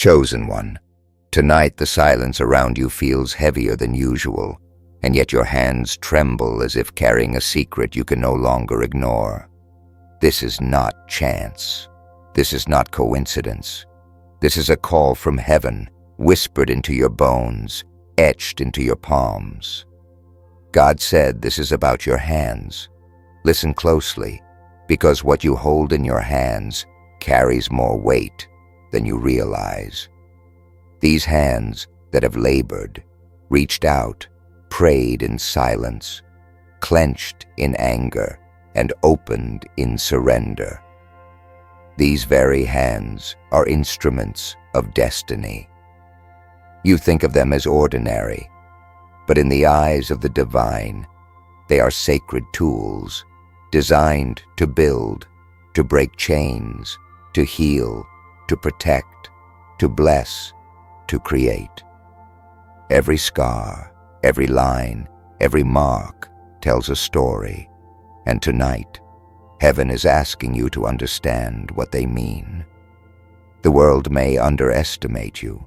Chosen one, tonight the silence around you feels heavier than usual, and yet your hands tremble as if carrying a secret you can no longer ignore. This is not chance. This is not coincidence. This is a call from heaven, whispered into your bones, etched into your palms. God said this is about your hands. Listen closely, because what you hold in your hands carries more weight than you realize. These hands that have labored, reached out, prayed in silence, clenched in anger, and opened in surrender. These very hands are instruments of destiny. You think of them as ordinary, but in the eyes of the divine, they are sacred tools, designed to build, to break chains, to heal, to protect, to bless, to create. Every scar, every line, every mark tells a story, and tonight, heaven is asking you to understand what they mean. The world may underestimate you,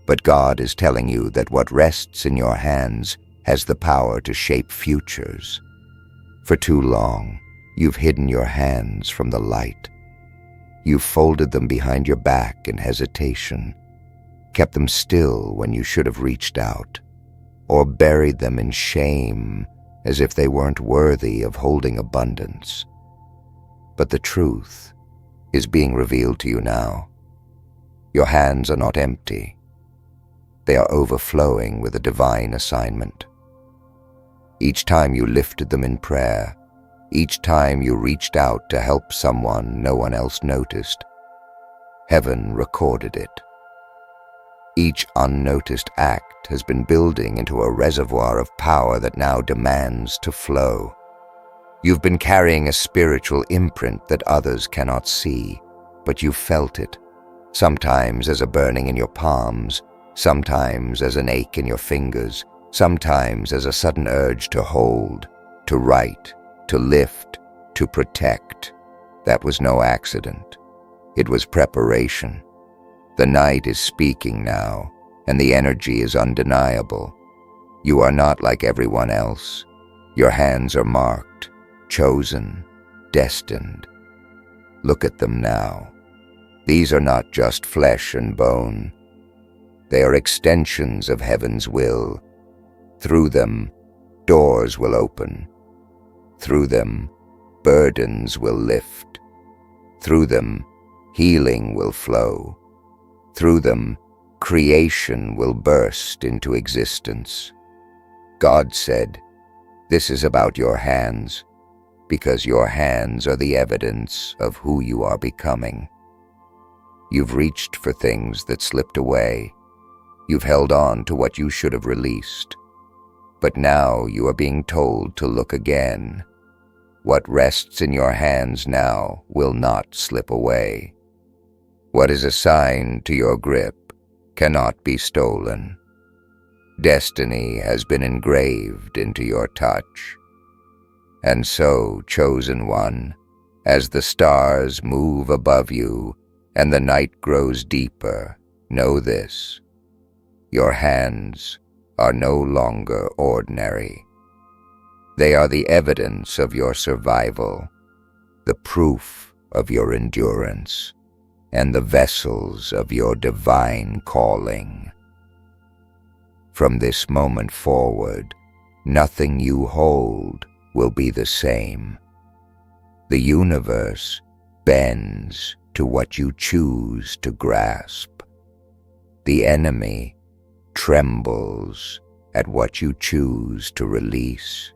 but God is telling you that what rests in your hands has the power to shape futures. For too long, you've hidden your hands from the light. You've folded them behind your back in hesitation, kept them still when you should have reached out, or buried them in shame as if they weren't worthy of holding abundance. But the truth is being revealed to you now. Your hands are not empty. They are overflowing with a divine assignment. Each time you lifted them in prayer, each time you reached out to help someone no one else noticed, heaven recorded it. Each unnoticed act has been building into a reservoir of power that now demands to flow. You've been carrying a spiritual imprint that others cannot see, but you felt it, sometimes as a burning in your palms, sometimes as an ache in your fingers, sometimes as a sudden urge to hold, to write, to lift, to protect. That was no accident. It was preparation. The night is speaking now, and the energy is undeniable. You are not like everyone else. Your hands are marked, chosen, destined. Look at them now. These are not just flesh and bone. They are extensions of heaven's will. Through them, doors will open. Through them, burdens will lift. Through them, healing will flow. Through them, creation will burst into existence. God said, "This is about your hands, because your hands are the evidence of who you are becoming." You've reached for things that slipped away. You've held on to what you should have released. But now you are being told to look again. What rests in your hands now will not slip away. What is assigned to your grip cannot be stolen. Destiny has been engraved into your touch. And so, chosen one, as the stars move above you and the night grows deeper, know this: your hands are no longer ordinary. They are the evidence of your survival, the proof of your endurance, and the vessels of your divine calling. From this moment forward, nothing you hold will be the same. The universe bends to what you choose to grasp. The enemy trembles at what you choose to release.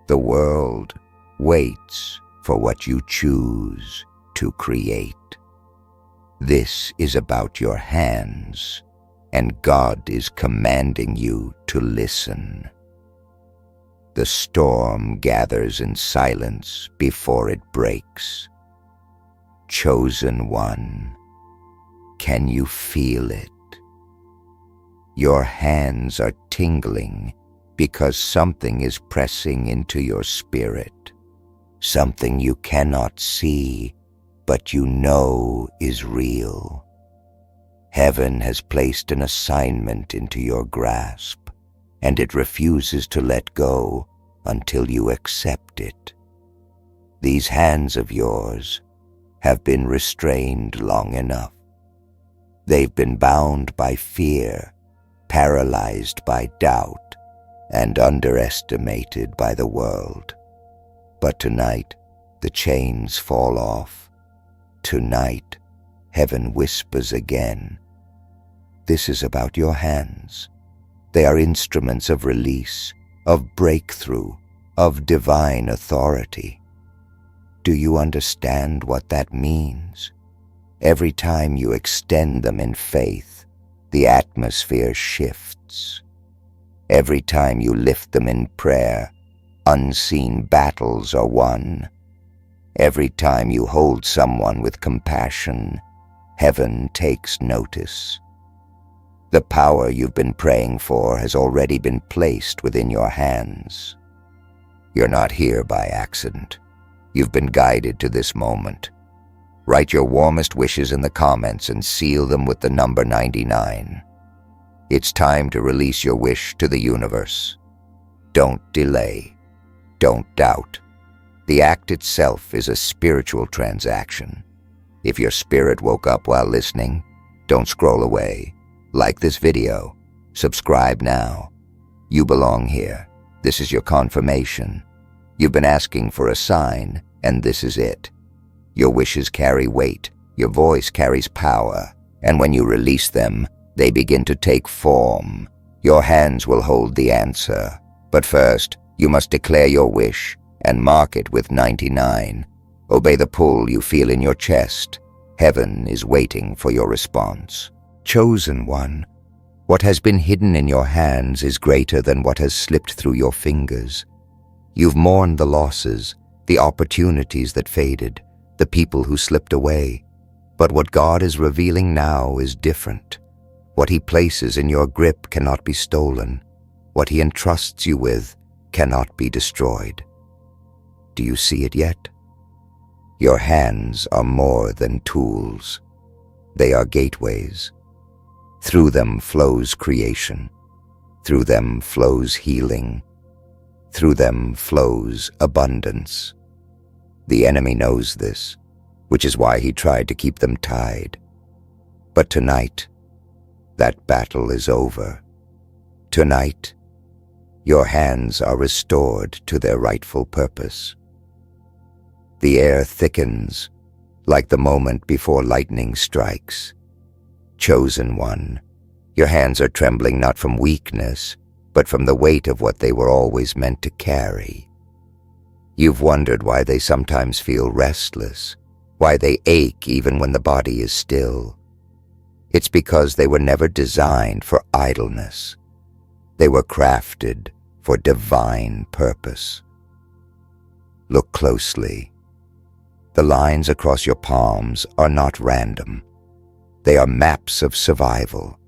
The world waits for what you choose to create. This is about your hands, and God is commanding you to listen. The storm gathers in silence before it breaks. Chosen one, can you feel it? Your hands are tingling because something is pressing into your spirit, something you cannot see, but you know is real. Heaven has placed an assignment into your grasp, and it refuses to let go until you accept it. These hands of yours have been restrained long enough. They've been bound by fear, paralyzed by doubt, and underestimated by the world. But tonight, the chains fall off. Tonight, heaven whispers again. This is about your hands. They are instruments of release, of breakthrough, of divine authority. Do you understand what that means? Every time you extend them in faith, the atmosphere shifts. Every time you lift them in prayer, unseen battles are won. Every time you hold someone with compassion, heaven takes notice. The power you've been praying for has already been placed within your hands. You're not here by accident. You've been guided to this moment. Write your warmest wishes in the comments and seal them with the number 99. It's time to release your wish to the universe. Don't delay. Don't doubt. The act itself is a spiritual transaction. If your spirit woke up while listening, don't scroll away. Like this video. Subscribe now. You belong here. This is your confirmation. You've been asking for a sign, and this is it. Your wishes carry weight. Your voice carries power. And when you release them, they begin to take form. Your hands will hold the answer. But first, you must declare your wish and mark it with 99. Obey the pull you feel in your chest. Heaven is waiting for your response. Chosen one, what has been hidden in your hands is greater than what has slipped through your fingers. You've mourned the losses, the opportunities that faded, the people who slipped away. But what God is revealing now is different. What He places in your grip cannot be stolen. What He entrusts you with cannot be destroyed. Do you see it yet? Your hands are more than tools. They are gateways. Through them flows creation. Through them flows healing. Through them flows abundance. The enemy knows this, which is why he tried to keep them tied. But tonight, that battle is over. Tonight, your hands are restored to their rightful purpose. The air thickens, like the moment before lightning strikes. Chosen one, your hands are trembling not from weakness, but from the weight of what they were always meant to carry. You've wondered why they sometimes feel restless, why they ache even when the body is still. It's because they were never designed for idleness. They were crafted for divine purpose. Look closely. The lines across your palms are not random. They are maps of survival,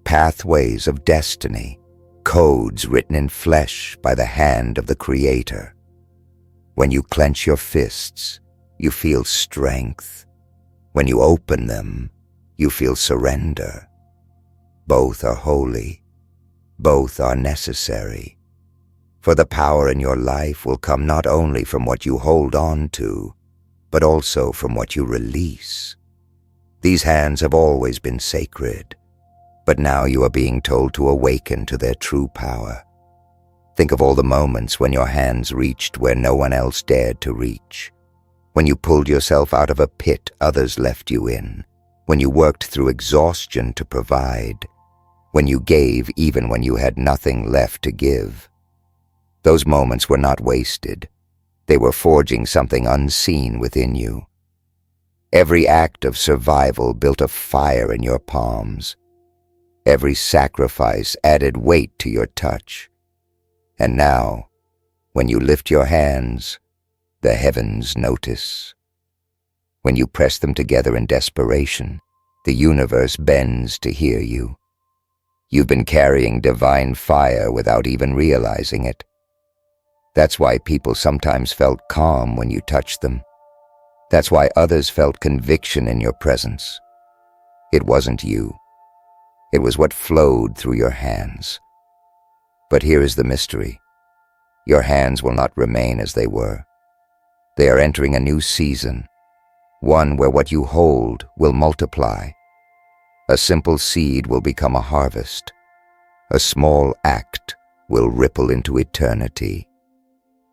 pathways of destiny, codes written in flesh by the hand of the Creator. When you clench your fists, you feel strength. When you open them, you feel surrender. Both are holy. Both are necessary. For the power in your life will come not only from what you hold on to, but also from what you release. These hands have always been sacred, but now you are being told to awaken to their true power. Think of all the moments when your hands reached where no one else dared to reach, when you pulled yourself out of a pit others left you in, when you worked through exhaustion to provide, when you gave even when you had nothing left to give. Those moments were not wasted. They were forging something unseen within you. Every act of survival built a fire in your palms. Every sacrifice added weight to your touch. And now, when you lift your hands, the heavens notice. When you press them together in desperation, the universe bends to hear you. You've been carrying divine fire without even realizing it. That's why people sometimes felt calm when you touched them. That's why others felt conviction in your presence. It wasn't you. It was what flowed through your hands. But here is the mystery. Your hands will not remain as they were. They are entering a new season, one where what you hold will multiply. A simple seed will become a harvest. A small act will ripple into eternity.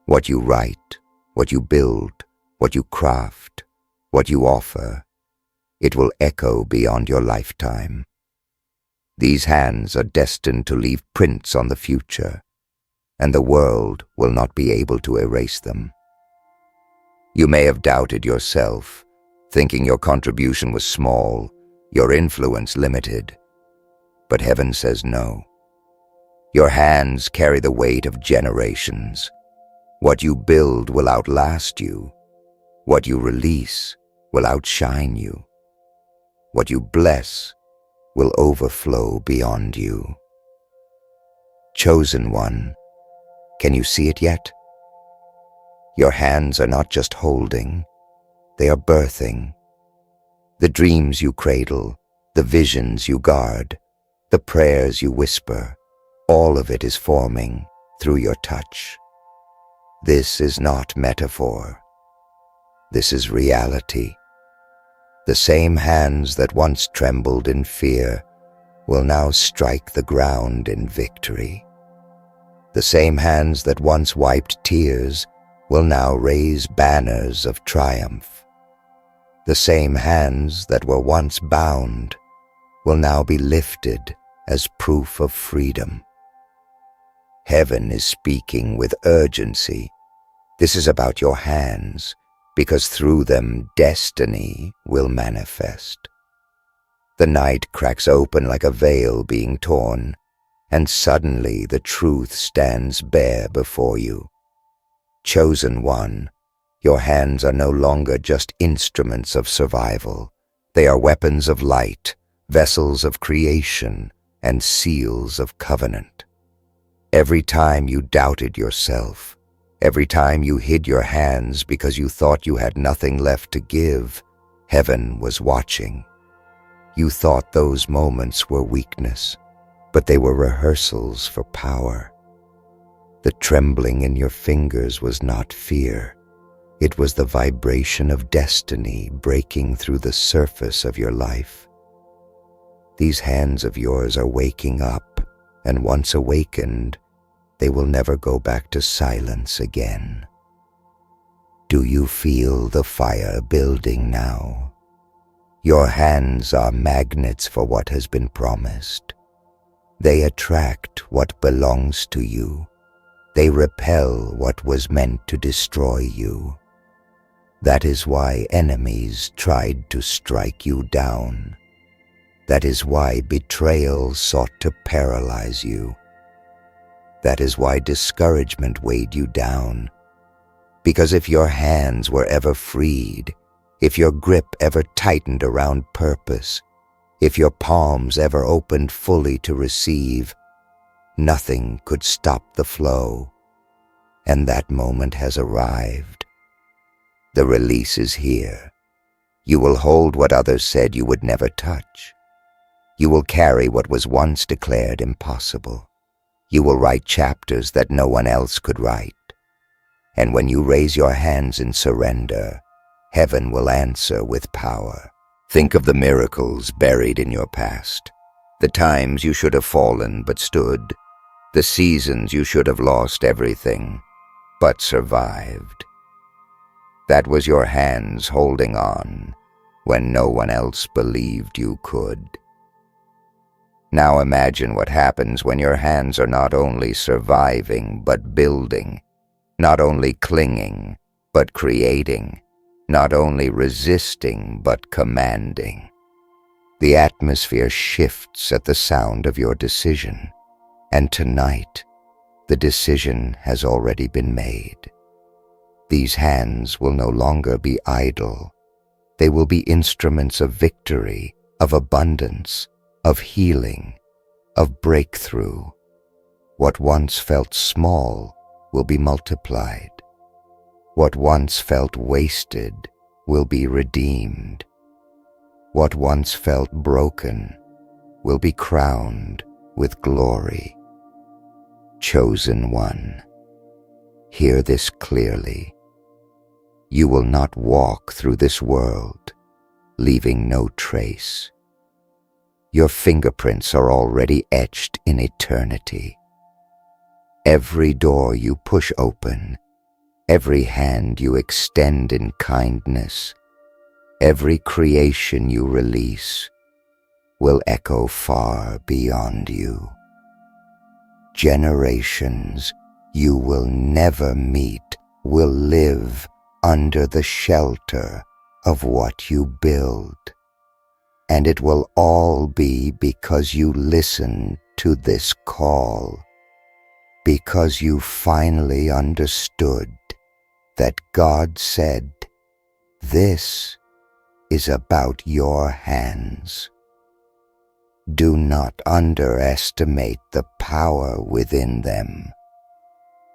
What you write, what you build, what you craft, what you offer, it will echo beyond your lifetime. These hands are destined to leave prints on the future, and the world will not be able to erase them. You may have doubted yourself, thinking your contribution was small, your influence limited. But heaven says no. Your hands carry the weight of generations. What you build will outlast you. What you release will outshine you. What you bless will overflow beyond you. Chosen one, can you see it yet? Your hands are not just holding, they are birthing. The dreams you cradle, the visions you guard, the prayers you whisper, all of it is forming through your touch. This is not metaphor. This is reality. The same hands that once trembled in fear will now strike the ground in victory. The same hands that once wiped tears will now raise banners of triumph. The same hands that were once bound will now be lifted as proof of freedom. Heaven is speaking with urgency. This is about your hands, because through them destiny will manifest. The night cracks open like a veil being torn, and suddenly the truth stands bare before you. Chosen one, your hands are no longer just instruments of survival. They are weapons of light, vessels of creation, and seals of covenant. Every time you doubted yourself, every time you hid your hands because you thought you had nothing left to give, heaven was watching. You thought those moments were weakness, but they were rehearsals for power. The trembling in your fingers was not fear. It was the vibration of destiny breaking through the surface of your life. These hands of yours are waking up, and once awakened, they will never go back to silence again. Do you feel the fire building now? Your hands are magnets for what has been promised. They attract what belongs to you. They repel what was meant to destroy you. That is why enemies tried to strike you down. That is why betrayal sought to paralyze you. That is why discouragement weighed you down. Because if your hands were ever freed, if your grip ever tightened around purpose, if your palms ever opened fully to receive, nothing could stop the flow. And that moment has arrived. The release is here. You will hold what others said you would never touch. You will carry what was once declared impossible. You will write chapters that no one else could write. And when you raise your hands in surrender, heaven will answer with power. Think of the miracles buried in your past, the times you should have fallen but stood, the seasons you should have lost everything but survived. That was your hands holding on when no one else believed you could. Now imagine what happens when your hands are not only surviving but building, not only clinging but creating, not only resisting but commanding. The atmosphere shifts at the sound of your decision, and tonight the decision has already been made. These hands will no longer be idle. They will be instruments of victory, of abundance, of healing, of breakthrough. What once felt small will be multiplied. What once felt wasted will be redeemed. What once felt broken will be crowned with glory. Chosen one, hear this clearly. You will not walk through this world, leaving no trace. Your fingerprints are already etched in eternity. Every door you push open, every hand you extend in kindness, every creation you release will echo far beyond you. Generations you will never meet will live under the shelter of what you build. And it will all be because you listened to this call, because you finally understood that God said, "This is about your hands." Do not underestimate the power within them.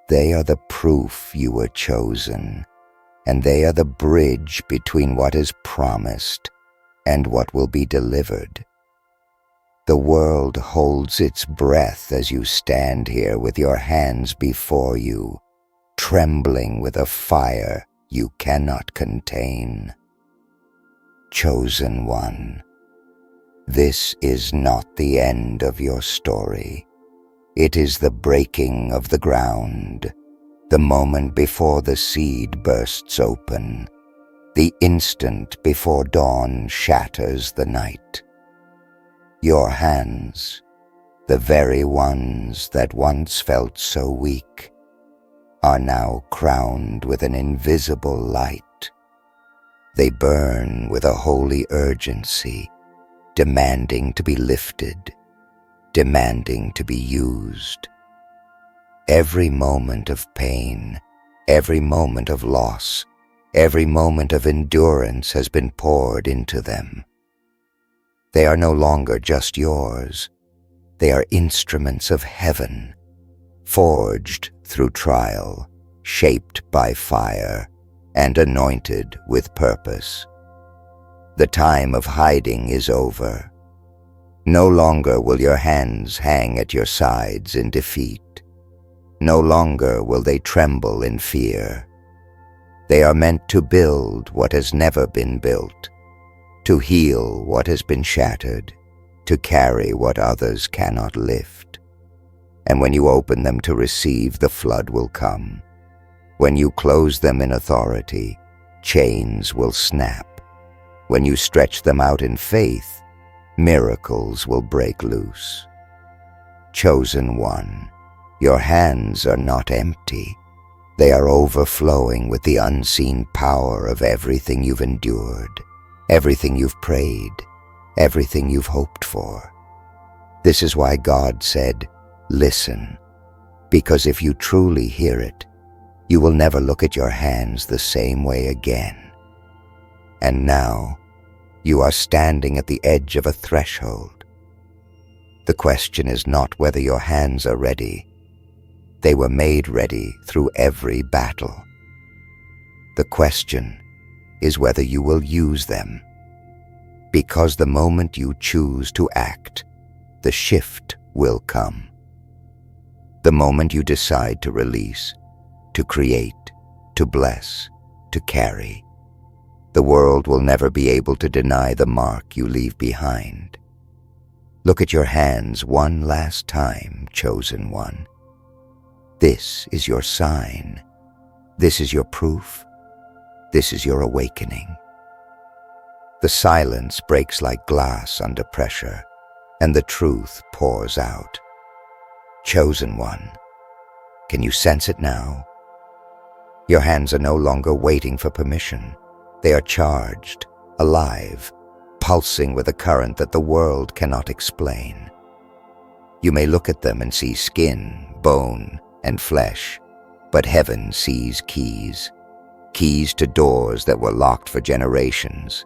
They are the proof you were chosen, and they are the bridge between what is promised and what will be delivered. The world holds its breath as you stand here with your hands before you, trembling with a fire you cannot contain. Chosen one, this is not the end of your story. It is the breaking of the ground, the moment before the seed bursts open, the instant before dawn shatters the night. Your hands, the very ones that once felt so weak, are now crowned with an invisible light. They burn with a holy urgency, demanding to be lifted, demanding to be used. Every moment of pain, every moment of loss, every moment of endurance has been poured into them. They are no longer just yours. They are instruments of heaven, forged through trial, shaped by fire, and anointed with purpose. The time of hiding is over. No longer will your hands hang at your sides in defeat. No longer will they tremble in fear. They are meant to build what has never been built, to heal what has been shattered, to carry what others cannot lift. And when you open them to receive, the flood will come. When you close them in authority, chains will snap. When you stretch them out in faith, miracles will break loose. Chosen one, your hands are not empty. They are overflowing with the unseen power of everything you've endured, everything you've prayed, everything you've hoped for. This is why God said, "Listen," because if you truly hear it, you will never look at your hands the same way again. And now, you are standing at the edge of a threshold. The question is not whether your hands are ready. They were made ready through every battle. The question is whether you will use them. Because the moment you choose to act, the shift will come. The moment you decide to release, to create, to bless, to carry, the world will never be able to deny the mark you leave behind. Look at your hands one last time, chosen one. This is your sign. This is your proof. This is your awakening. The silence breaks like glass under pressure, and the truth pours out. Chosen one, can you sense it now? Your hands are no longer waiting for permission. They are charged, alive, pulsing with a current that the world cannot explain. You may look at them and see skin, bone, and flesh, but heaven sees keys. Keys to doors that were locked for generations.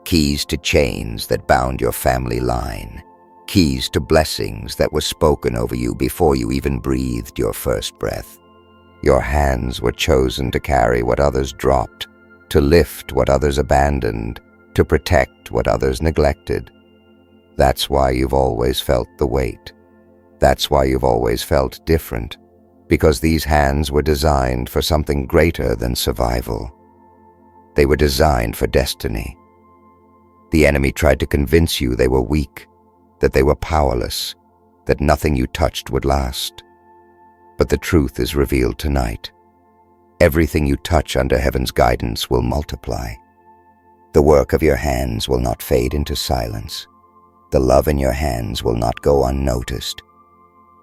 Keys to chains that bound your family line. Keys to blessings that were spoken over you before you even breathed your first breath. Your hands were chosen to carry what others dropped, to lift what others abandoned, to protect what others neglected. That's why you've always felt the weight. That's why you've always felt different, because these hands were designed for something greater than survival. They were designed for destiny. The enemy tried to convince you they were weak, that they were powerless, that nothing you touched would last. But the truth is revealed tonight. Everything you touch under heaven's guidance will multiply. The work of your hands will not fade into silence. The love in your hands will not go unnoticed.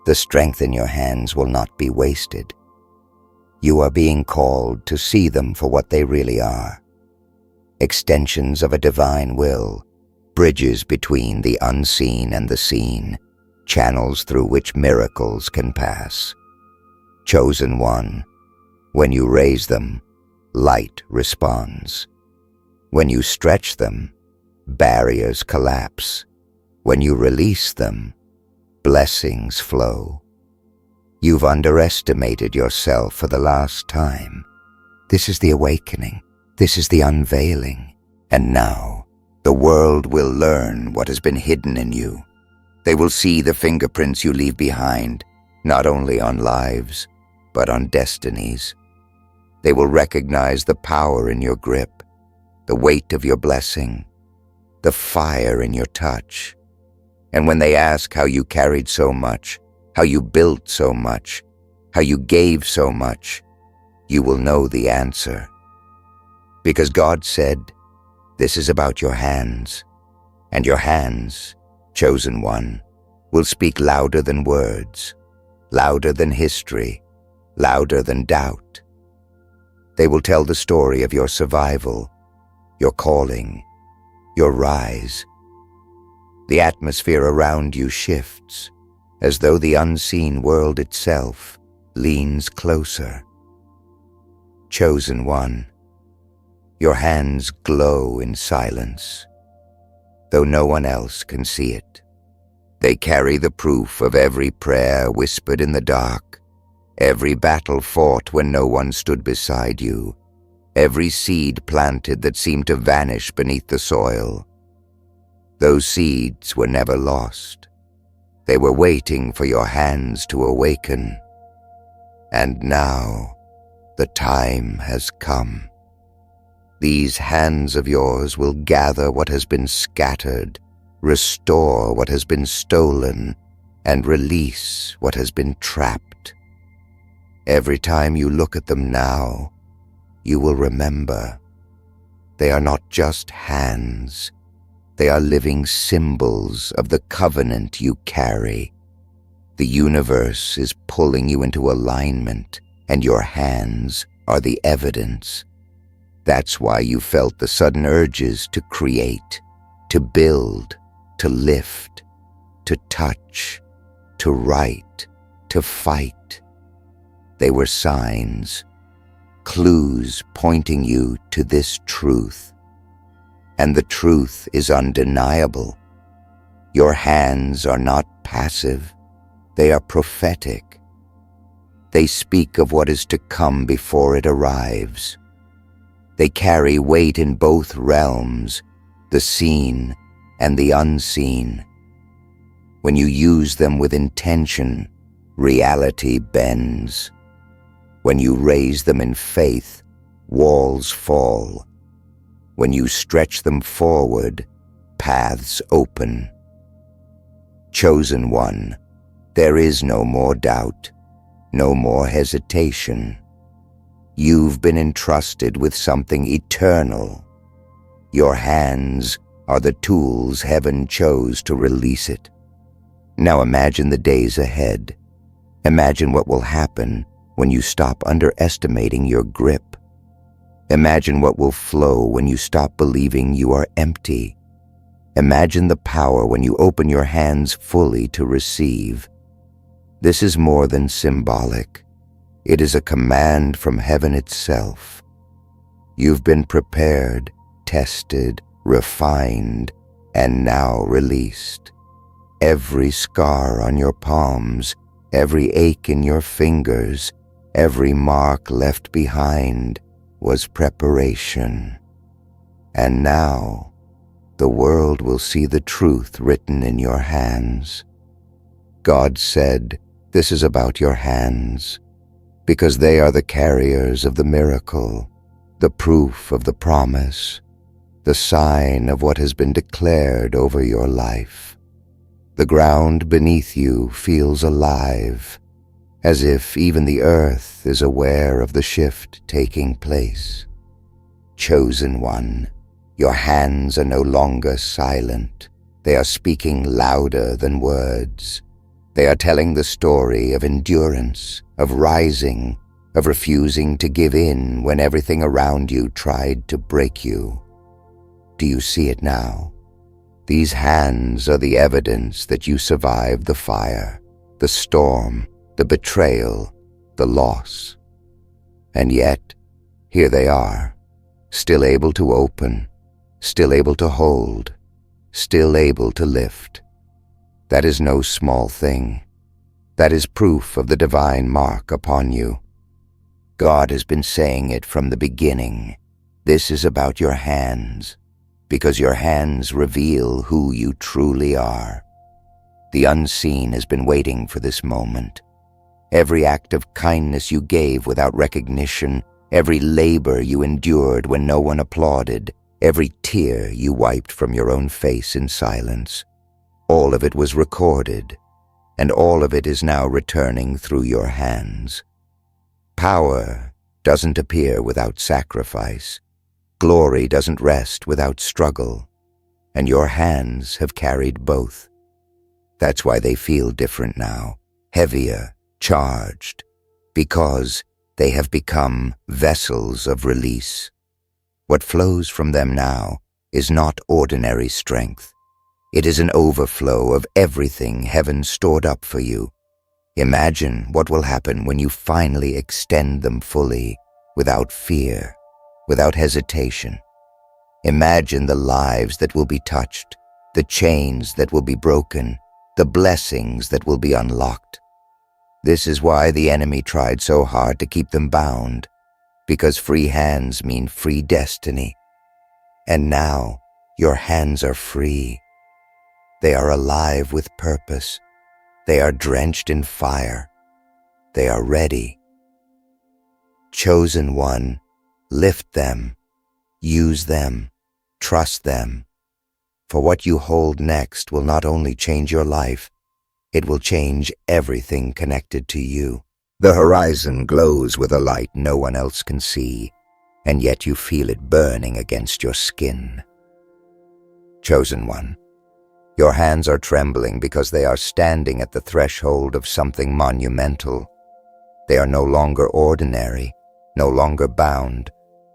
The strength in your hands will not be wasted. You are being called to see them for what they really are. Extensions of a divine will, bridges between the unseen and the seen, channels through which miracles can pass. Chosen one, when you raise them, light responds. When you stretch them, barriers collapse. When you release them, blessings flow. You've underestimated yourself for the last time. This is the awakening. This is the unveiling. And now, the world will learn what has been hidden in you. They will see the fingerprints you leave behind, not only on lives, but on destinies. They will recognize the power in your grip, the weight of your blessing, the fire in your touch. And when they ask how you carried so much, how you built so much, how you gave so much, you will know the answer. Because God said, this is about your hands, and your hands, chosen one, will speak louder than words, louder than history, louder than doubt. They will tell the story of your survival, your calling, your rise. The atmosphere around you shifts, as though the unseen world itself leans closer. Chosen one, your hands glow in silence, though no one else can see it. They carry the proof of every prayer whispered in the dark, every battle fought when no one stood beside you, every seed planted that seemed to vanish beneath the soil. Those seeds were never lost. They were waiting for your hands to awaken. And now, the time has come. These hands of yours will gather what has been scattered, restore what has been stolen, and release what has been trapped. Every time you look at them now, you will remember. They are not just hands. They are living symbols of the covenant you carry. The universe is pulling you into alignment, and your hands are the evidence. That's why you felt the sudden urges to create, to build, to lift, to touch, to write, to fight. They were signs, clues pointing you to this truth. And the truth is undeniable. Your hands are not passive. They are prophetic. They speak of what is to come before it arrives. They carry weight in both realms, the seen and the unseen. When you use them with intention, reality bends. When you raise them in faith, walls fall. When you stretch them forward, paths open. Chosen one, there is no more doubt, no more hesitation. You've been entrusted with something eternal. Your hands are the tools heaven chose to release it. Now imagine the days ahead. Imagine what will happen when you stop underestimating your grip. Imagine what will flow when you stop believing you are empty. Imagine the power when you open your hands fully to receive. This is more than symbolic. It is a command from heaven itself. You've been prepared, tested, refined, and now released. Every scar on your palms, every ache in your fingers, every mark left behind was preparation. And now, the world will see the truth written in your hands. God said, "This is about your hands," because they are the carriers of the miracle, the proof of the promise, the sign of what has been declared over your life. The ground beneath you feels alive, as if even the earth is aware of the shift taking place. Chosen one, your hands are no longer silent. They are speaking louder than words. They are telling the story of endurance, of rising, of refusing to give in when everything around you tried to break you. Do you see it now? These hands are the evidence that you survived the fire, the storm, the betrayal, the loss. And yet, here they are, still able to open, still able to hold, still able to lift. That is no small thing. That is proof of the divine mark upon you. God has been saying it from the beginning. This is about your hands, because your hands reveal who you truly are. The unseen has been waiting for this moment. Every act of kindness you gave without recognition, every labor you endured when no one applauded, every tear you wiped from your own face in silence, all of it was recorded, and all of it is now returning through your hands. Power doesn't appear without sacrifice. Glory doesn't rest without struggle, and your hands have carried both. That's why they feel different now, heavier, charged, because they have become vessels of release. What flows from them now is not ordinary strength. It is an overflow of everything heaven stored up for you. Imagine what will happen when you finally extend them fully, without fear, without hesitation. Imagine the lives that will be touched, the chains that will be broken, the blessings that will be unlocked. This is why the enemy tried so hard to keep them bound, because free hands mean free destiny. And now, your hands are free. They are alive with purpose. They are drenched in fire. They are ready. Chosen one, lift them, use them, trust them. For what you hold next will not only change your life, it will change everything connected to you. The horizon glows with a light no one else can see, and yet you feel it burning against your skin. Chosen one, your hands are trembling because they are standing at the threshold of something monumental. They are no longer ordinary, no longer bound,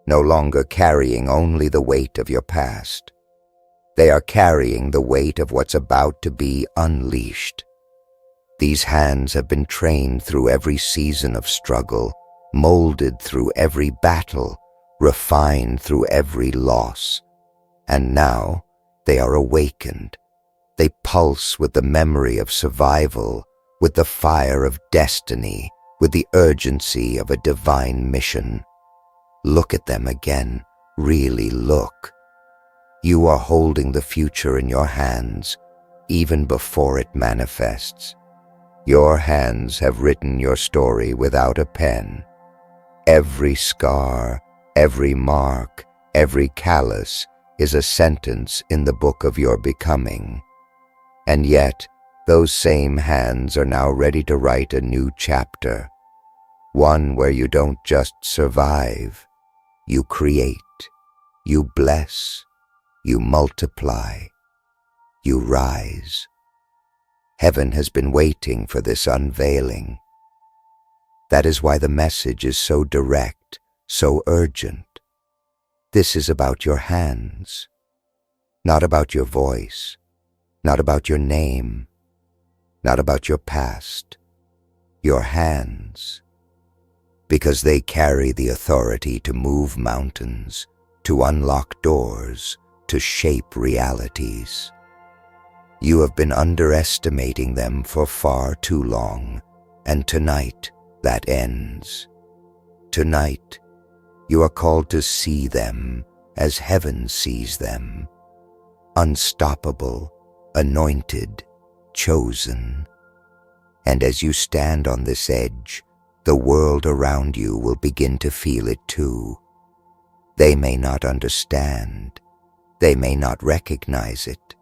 no longer carrying only the weight of your past. They are carrying the weight of what's about to be unleashed. These hands have been trained through every season of struggle, molded through every battle, refined through every loss. And now they are awakened. They pulse with the memory of survival, with the fire of destiny, with the urgency of a divine mission. Look at them again. Really look. You are holding the future in your hands, even before it manifests. Your hands have written your story without a pen. Every scar, every mark, every callus is a sentence in the book of your becoming. And yet, those same hands are now ready to write a new chapter, one where you don't just survive, you create, you bless, you multiply, you rise. Heaven has been waiting for this unveiling. That is why the message is so direct, so urgent. This is about your hands, not about your voice, not about your name, not about your past, your hands, because they carry the authority to move mountains, to unlock doors, to shape realities. You have been underestimating them for far too long, and tonight that ends. Tonight, you are called to see them as heaven sees them. unstoppable, anointed, chosen. And as you stand on this edge, the world around you will begin to feel it too. They may not understand, they may not recognize it,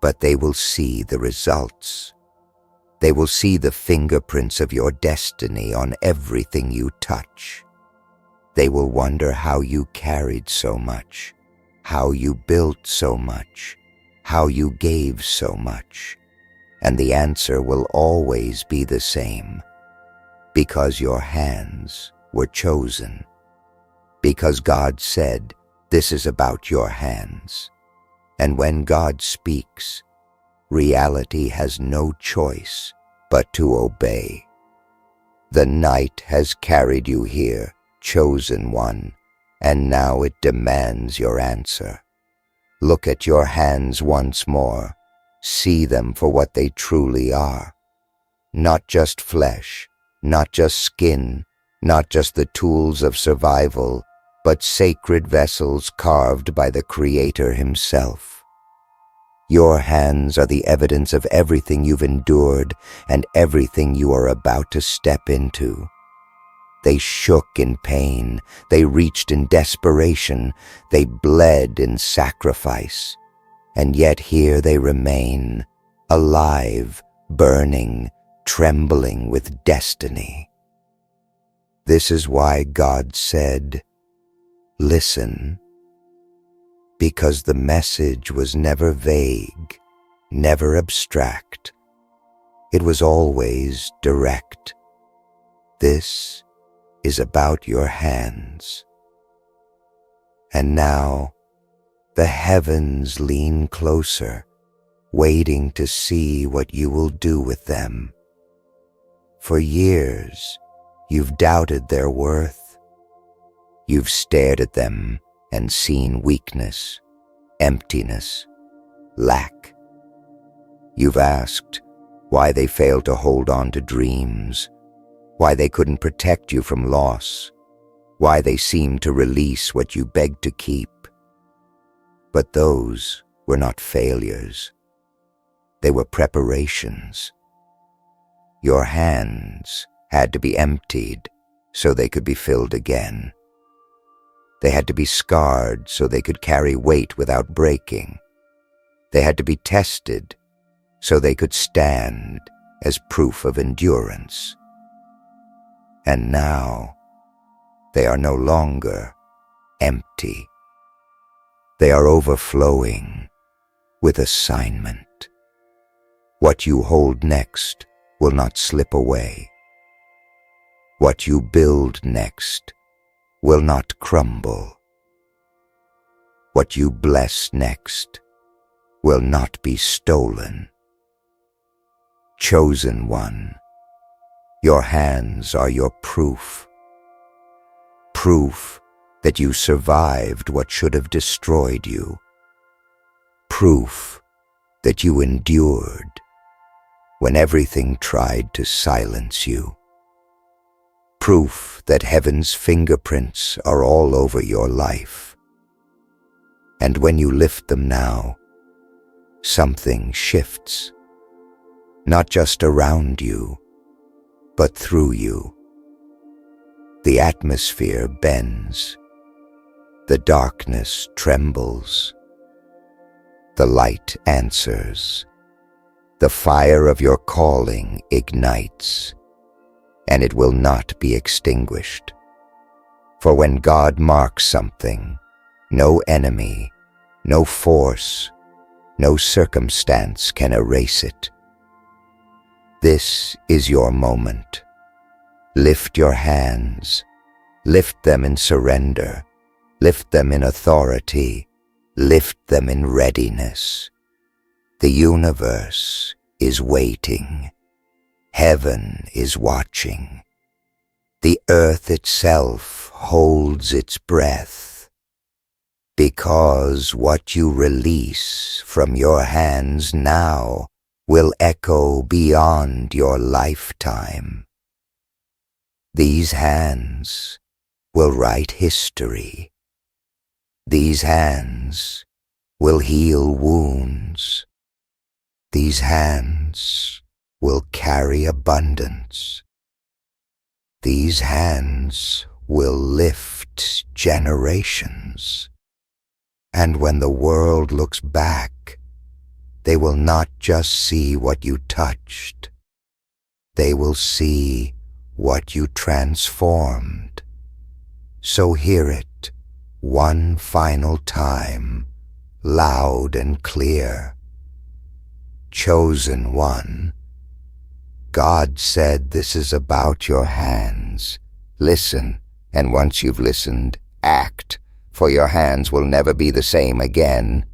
but they will see the results. They will see the fingerprints of your destiny on everything you touch. They will wonder how you carried so much, how you built so much, how you gave so much. And the answer will always be the same. Because your hands were chosen. Because God said, this is about your hands. And when God speaks, reality has no choice but to obey. The night has carried you here, chosen one, and now it demands your answer. Look at your hands once more. See them for what they truly are. Not just flesh, not just skin, not just the tools of survival, but sacred vessels carved by the Creator Himself. Your hands are the evidence of everything you've endured and everything you are about to step into. They shook in pain, they reached in desperation, they bled in sacrifice, and yet here they remain, alive, burning, trembling with destiny. This is why God said, listen, because the message was never vague, never abstract. It was always direct. This is about your hands. And now, the heavens lean closer, waiting to see what you will do with them. For years, you've doubted their worth. You've stared at them and seen weakness, emptiness, lack. You've asked why they failed to hold on to dreams, why they couldn't protect you from loss, why they seemed to release what you begged to keep. But those were not failures. They were preparations. Your hands had to be emptied so they could be filled again. They had to be scarred so they could carry weight without breaking. They had to be tested so they could stand as proof of endurance. And now, they are no longer empty. They are overflowing with assignment. What you hold next will not slip away. What you build next will not crumble. What you bless next will not be stolen. Chosen one, your hands are your proof. Proof that you survived what should have destroyed you. Proof that you endured when everything tried to silence you. Proof that heaven's fingerprints are all over your life. And when you lift them now, something shifts, not just around you, but through you. The atmosphere bends. The darkness trembles. The light answers. The fire of your calling ignites, and it will not be extinguished. For when God marks something, no enemy, no force, no circumstance can erase it. This is your moment. Lift your hands. Lift them in surrender. Lift them in authority. Lift them in readiness. The universe is waiting. Heaven is watching. The earth itself holds its breath. Because what you release from your hands now will echo beyond your lifetime. These hands will write history. These hands will heal wounds. These hands will carry abundance. These hands will lift generations. And when the world looks back, they will not just see what you touched. They will see what you transformed. So hear it one final time, loud and clear. Chosen one, God said this is about your hands. Listen, and once you've listened, act, for your hands will never be the same again.